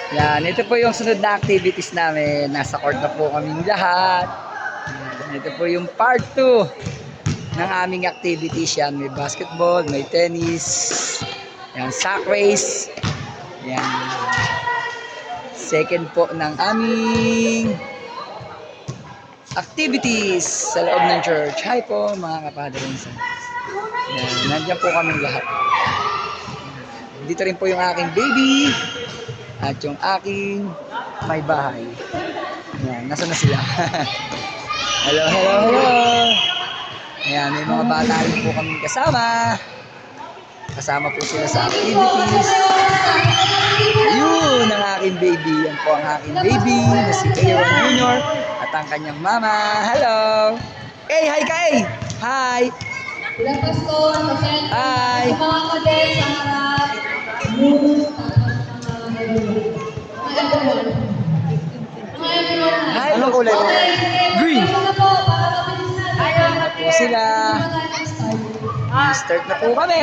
Yan, ito po yung sunod na activities namin. Nasa court na po kaming lahat. Yan, ito po yung part 2 ng aming activities yan. May basketball, may tennis, yan, sack race. Yan. Second po ng aming activities sa loob ng church. Hi po mga kapadrins. Yan, nandiyan po kaming lahat. Dito rin po yung aking baby at yung aking may bahay. Yan, nasa na sila? Hello, hello, hello. Ayan, may mga bata rin po kaming kasama. Kasama po sila sa activities. Ayun, ang aking baby. Yan po ang aking baby na si Aaron Jr. at ang kanyang mama. Hello. Hey, hi Kay. Hi. Hi. Mga kadets, ang harap. Hi, anong kulay mo? Green. Ayan na po sila. Start na po kami.